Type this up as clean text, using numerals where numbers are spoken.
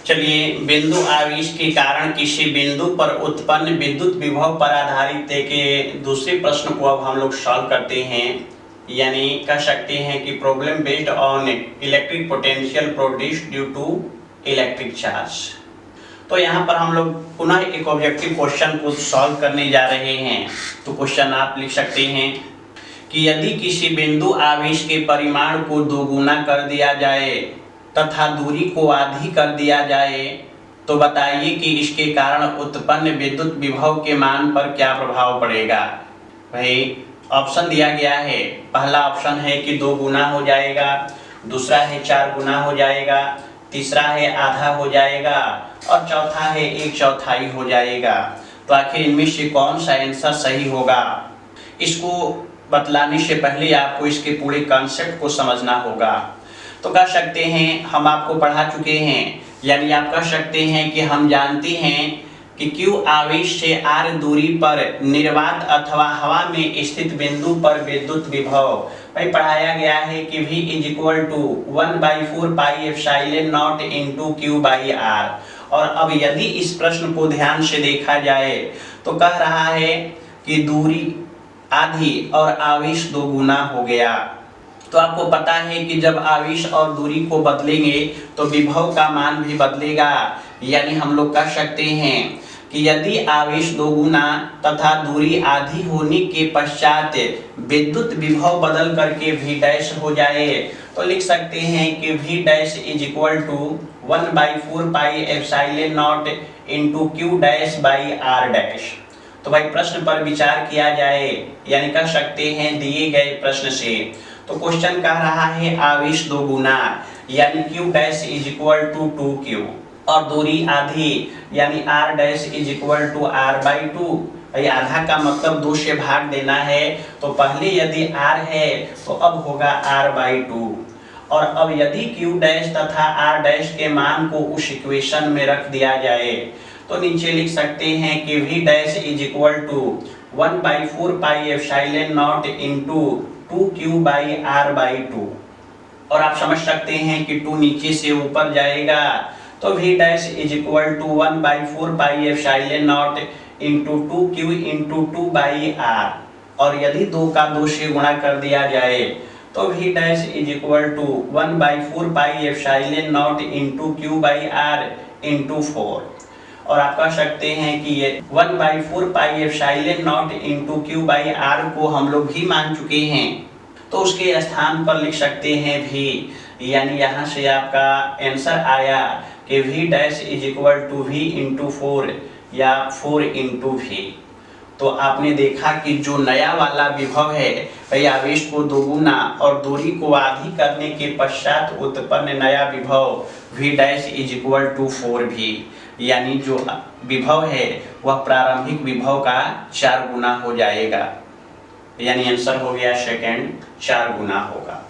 चलिए, बिंदु आवेश के कारण किसी बिंदु पर उत्पन्न विद्युत विभव पर आधारित एक दूसरे प्रश्न को अब हम लोग सॉल्व करते हैं। यानी कह सकते हैं कि problem based on electric potential produced due to electric charge. तो यहाँ पर हम लोग पुनः एक ऑब्जेक्टिव क्वेश्चन को सॉल्व करने जा रहे हैं। तो क्वेश्चन आप लिख सकते हैं कि यदि किसी बिंदु आवेश के परिमाण को दोगुना कर दिया जाए तथा दूरी को आधी कर दिया जाए तो बताइए कि इसके कारण उत्पन्न विद्युत विभव के मान पर क्या प्रभाव पड़ेगा। भाई ऑप्शन दिया गया है, पहला ऑप्शन है कि 2 गुना हो जाएगा, दूसरा है 4 गुना हो जाएगा, तीसरा है आधा हो जाएगा और चौथा है 1/4 हो जाएगा। तो आखिर इनमें से कौन सा आंसर सही होगा, इसको बतलाने से पहले आपको इसके पूरे कॉन्सेप्ट को समझना होगा। तो कह सकते हैं हम आपको पढ़ा चुके हैं, यानी आप कह सकते हैं कि हम जानते हैं कि Q आवेश से r दूरी पर निर्वात अथवा हवा में स्थित बिंदु पर विद्युत विभव भाई पढ़ाया गया है कि V = 1/4 pi epsilon not into Q/r। और अब यदि इस प्रश्न को ध्यान से देखा जाए तो कह रहा है कि दूरी आधी और आवेश 2 गुना हो गया। तो आपको पता है कि जब आवेश और दूरी को बदलेंगे तो विभव का मान भी बदलेगा। यानी हम लोग कह सकते हैं कि यदि आवेश 2 गुना तथा दूरी आधी होने के पश्चात विद्युत विभव बदल करके V डैश हो जाए तो लिख सकते हैं कि V dash = 1/4 pi epsilon not into Q/r dash. तो भाई प्रश्न पर विचार किया जाए, यानी कह सकते हैं दिए गए प्रश्न से तो क्वेश्चन कह रहा है आवेश 2 गुना यानी Q डैश = 2Q और दूरी आधी यानी R डैश = R/2। भाई आधा का मतलब 2 से भाग देना है, तो पहले यदि R है तो अब होगा R/2 और अब यदि Q डैश तथा R डैश के मान को उस इक्वेशन में रख दिया जाए तो नीचे लिख सकते हैं कि V dash = 1/4 pi epsilon not into 2Q/r/2 और आप समझ सकते हैं कि 2 नीचे से ऊपर जाएगा तो V dash = 1/4 pi epsilon not into 2Q into 2/r और यदि 2 का 2 से गुणा कर दिया जाए तो V dash = 1/4 pi epsilon not into Q/r into 4 और आप कह सकते हैं कि ये 1/4 pi epsilon not into Q/r को हम लोग भी मान चुके हैं, तो उसके स्थान पर लिख सकते हैं V। यानी यहाँ से आपका आंसर आया कि V डैश = V इंटू 4 या 4 इंटू V। तो आपने देखा कि जो नया वाला विभव है भाई आवेश को 2 गुना और दूरी को आधी करने के पश्चात उत्पन्न नया विभव V डैश = 4V, यानी जो विभव है वह प्रारंभिक विभव का 4 गुना हो जाएगा। यानी आंसर हो गया सेकंड 4 गुना होगा।